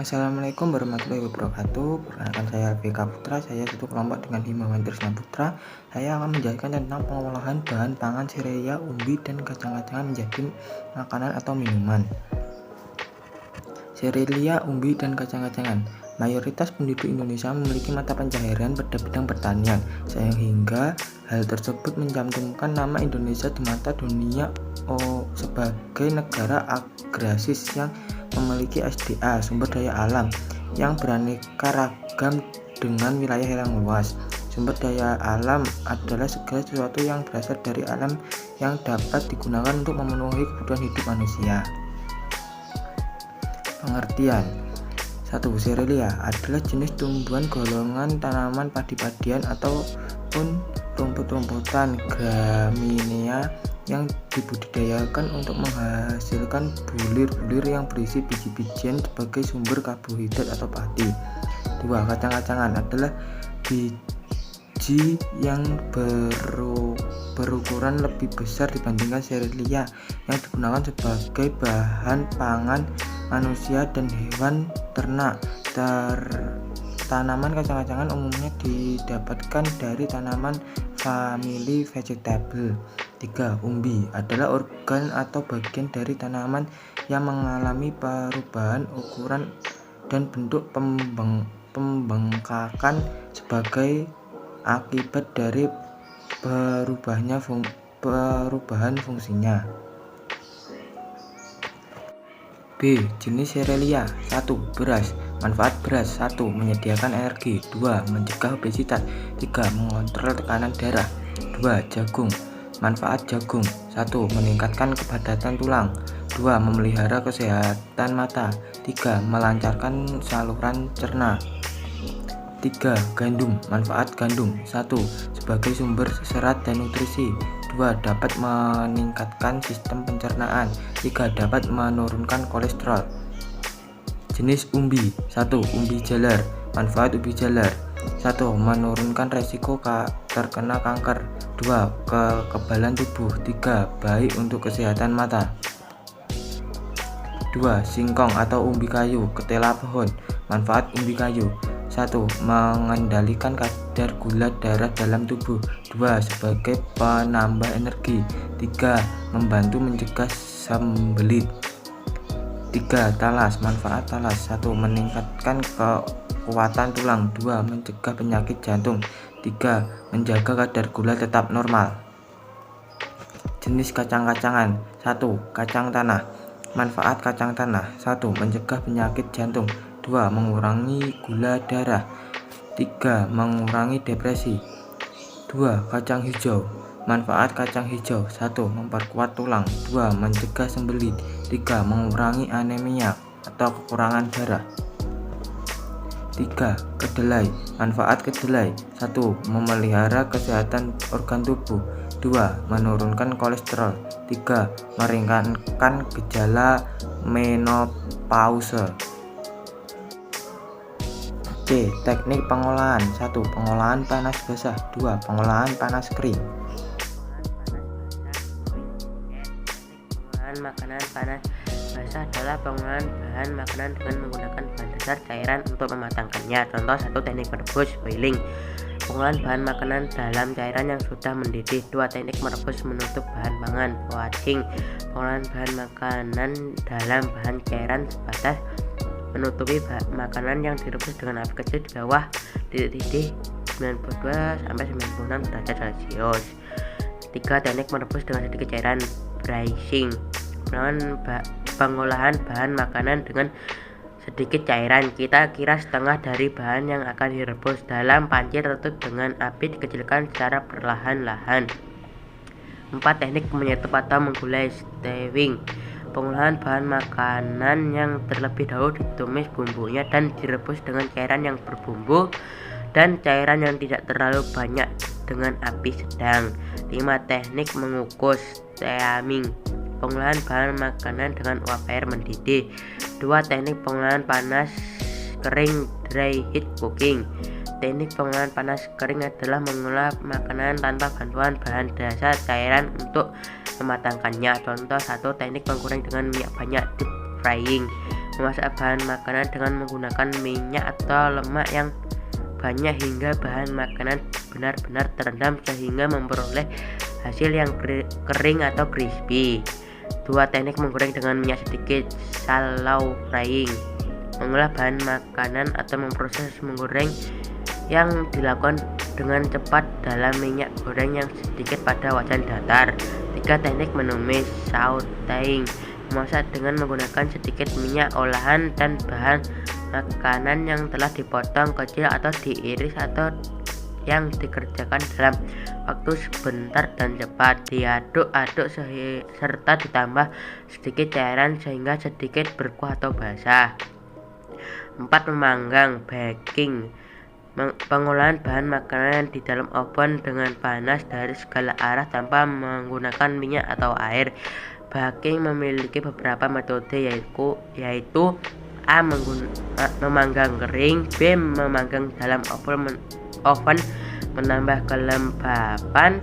Assalamualaikum warahmatullahi wabarakatuh. Perkenalkan saya Alvika Putra. Saya satu kelompok dengan Himawan Trisna Putra. Saya akan menjelaskan tentang pengolahan bahan pangan serelia, umbi, dan kacang-kacangan menjadi makanan atau minuman. Serelia, umbi, dan kacang-kacangan. Mayoritas penduduk Indonesia memiliki mata pencaharian pada bidang pertanian, sehingga hal tersebut mencantumkan nama Indonesia di mata dunia sebagai negara agraris yang memiliki SDA (sumber daya alam) yang beraneka ragam dengan wilayah yang luas. Sumber daya alam adalah segala sesuatu yang berasal dari alam yang dapat digunakan untuk memenuhi kebutuhan hidup manusia. Pengertian: 1. Serelia adalah jenis tumbuhan golongan tanaman padi-padian ataupun rumput-rumputan graminea yang dibudidayakan untuk menghasilkan bulir-bulir yang berisi biji-bijian sebagai sumber karbohidrat atau pati. 2. Kacang-kacangan adalah biji yang berukuran lebih besar dibandingkan serelia yang digunakan sebagai bahan pangan manusia dan hewan ternak. Tanaman kacang-kacangan umumnya didapatkan dari tanaman famili vegetable. 3. Umbi adalah organ atau bagian dari tanaman yang mengalami perubahan ukuran dan bentuk pembengkakan sebagai akibat dari perubahan fungsinya. B. Jenis serelia. 1. Beras. Manfaat beras: 1. Menyediakan energi. 2. Mencegah obesitas. 3. Mengontrol tekanan darah. 2. Jagung. Manfaat jagung: 1. Meningkatkan kepadatan tulang. 2. Memelihara kesehatan mata. 3. Melancarkan saluran cerna. 3. Gandum. Manfaat gandum: 1. Sebagai sumber serat dan nutrisi. 2. Dapat meningkatkan sistem pencernaan. 3. Dapat menurunkan kolesterol. Jenis umbi. 1. Umbi jalar. Manfaat umbi jalar: 1. Menurunkan resiko terkena kanker. 2. Kekebalan tubuh. 3. Baik untuk kesehatan mata. 2. Singkong atau umbi kayu, ketela pohon. Manfaat umbi kayu: 1. Mengendalikan kadar gula darah dalam tubuh. 2. Sebagai penambah energi. 3. Membantu mencegah sembelit. 3. Talas. Manfaat talas: 1. Meningkatkan kekuatan tulang. 2. Mencegah penyakit jantung. 3. Menjaga kadar gula tetap normal. Jenis kacang-kacangan. 1. Kacang tanah. Manfaat kacang tanah: 1. Mencegah penyakit jantung. 2. Mengurangi gula darah. 3. Mengurangi depresi. 2. Kacang hijau. Manfaat kacang hijau: 1. Memperkuat tulang. 2. Mencegah sembelit. 3. Mengurangi anemia atau kekurangan darah. 3. Kedelai. Manfaat kedelai: 1. Memelihara kesehatan organ tubuh. 2. Menurunkan kolesterol. 3. Meringankan gejala menopause. C. Teknik pengolahan. 1. Pengolahan panas basah. 2. Pengolahan panas kering. Pengolahan makanan panas basah adalah pengolahan bahan makanan dengan menggunakan bahan dasar cairan untuk mematangkannya. Contoh: 1. Teknik merebus boiling, pengolahan bahan makanan dalam cairan yang sudah mendidih. 2. Teknik merebus menutup bahan pangan, poaching, pengolahan bahan makanan dalam bahan cairan sebatas menutupi makanan yang direbus dengan api kecil di bawah titik didih 92-96 derajat Celcius. 3. Teknik merebus dengan sedikit cairan, braising, pengolahan bahan makanan dengan sedikit cairan. Kita kira setengah dari bahan yang akan direbus dalam panci tertutup dengan api dikecilkan secara perlahan-lahan. 4. Teknik menyetup atau menggulai, stewing, pengolahan bahan makanan yang terlebih dahulu ditumis bumbunya dan direbus dengan cairan yang berbumbu dan cairan yang tidak terlalu banyak dengan api sedang. 5. Teknik mengukus, steaming, pengolahan bahan makanan dengan uap air mendidih. 2. Teknik pengolahan panas kering, dry heat cooking, teknik pengolahan panas kering adalah mengolah makanan tanpa bantuan bahan dasar cairan untuk mematangkannya. Contoh: 1. Teknik menggoreng dengan minyak banyak, deep frying, memasak bahan makanan dengan menggunakan minyak atau lemak yang banyak hingga bahan makanan benar-benar terendam sehingga memperoleh hasil yang kering atau crispy. 2. Teknik menggoreng dengan minyak sedikit, shallow frying. Mengolah bahan makanan atau memproses menggoreng yang dilakukan dengan cepat dalam minyak goreng yang sedikit pada wajan datar. 3. Teknik menumis, sauteing. Memasak dengan menggunakan sedikit minyak olahan dan bahan makanan yang telah dipotong kecil atau diiris atau yang dikerjakan dalam waktu sebentar dan cepat. Diaduk-aduk serta ditambah sedikit cairan sehingga sedikit berkuah atau basah. 4. Memanggang, baking. Pengolahan bahan makanan di dalam oven dengan panas dari segala arah tanpa menggunakan minyak atau air. Baking memiliki beberapa metode yaitu A. Memanggang kering, B. Memanggang dalam oven menambah kelembapan,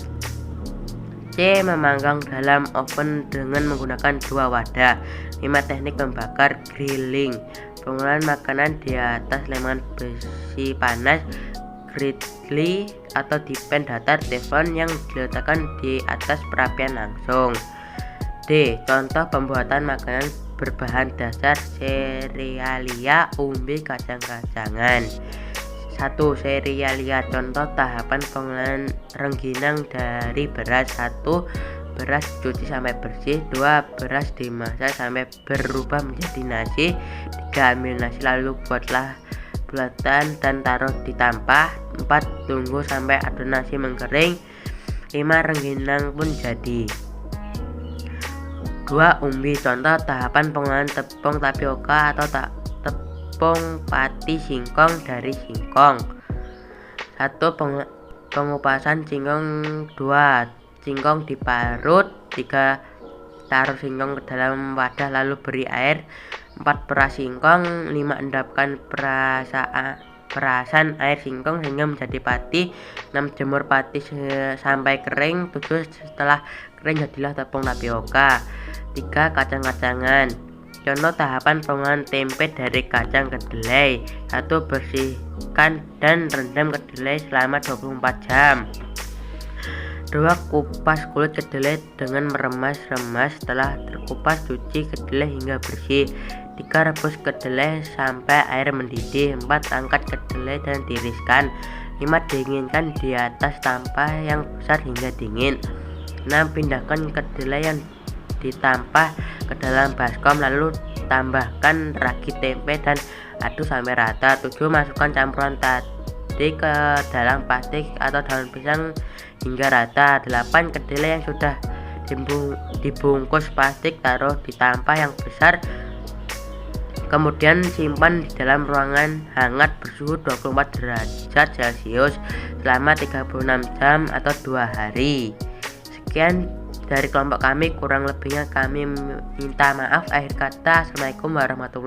C. Memanggang dalam oven dengan menggunakan 2 wadah. 5. Teknik membakar, grilling. Pengolahan makanan di atas lemongan besi panas, griddle atau di pan datar teflon yang diletakkan di atas perapian langsung. D. Contoh pembuatan makanan berbahan dasar serealia, umbi, kacang-kacangan. 1. Serealia. Contoh tahapan pengolahan rengginang dari beras. 1. Beras dicuci sampai bersih. 2. Beras dimasak sampai berubah menjadi nasi. 3. Ambil nasi lalu buatlah bulatan dan taruh di tampah. 4. Tunggu sampai adonan nasi mengkering. 5. Rengginang pun jadi. 2. Umbi. Contoh tahapan pengolahan tepung tapioka atau tepung pati singkong dari singkong. 1. Pengupasan singkong. 2. Singkong diparut. 3. Taruh singkong ke dalam wadah lalu beri air. 4. Peras singkong. 5. Endapkan perasan air singkong hingga menjadi pati. 6. Jemur pati sampai kering. 7. Setelah kering jadilah tepung tapioka. 3. Kacang-kacangan. Contoh tahapan pengolahan tempe dari kacang kedelai. 1. Bersihkan dan rendam kedelai selama 24 jam. 2. Kupas kulit kedelai dengan meremas-remas. Setelah terkupas, cuci kedelai hingga bersih. 3. Rebus kedelai sampai air mendidih. 4. Angkat kedelai dan tiriskan. 5. Dinginkan di atas tampah yang besar hingga dingin. 6. Pindahkan kedelai yang ditampah ke dalam baskom lalu tambahkan ragi tempe dan aduk sampai rata. 7. Masukkan campuran tadi ke dalam plastik atau daun pisang hingga rata. 8. Kedelai yang sudah dibungkus plastik taruh di tampah yang besar, kemudian simpan di dalam ruangan hangat bersuhu 24 derajat Celcius selama 36 jam atau 2 hari. Sekian dari kelompok kami, kurang lebihnya kami minta maaf. Akhir kata, Assalamualaikum warahmatullahi wabarakatuh.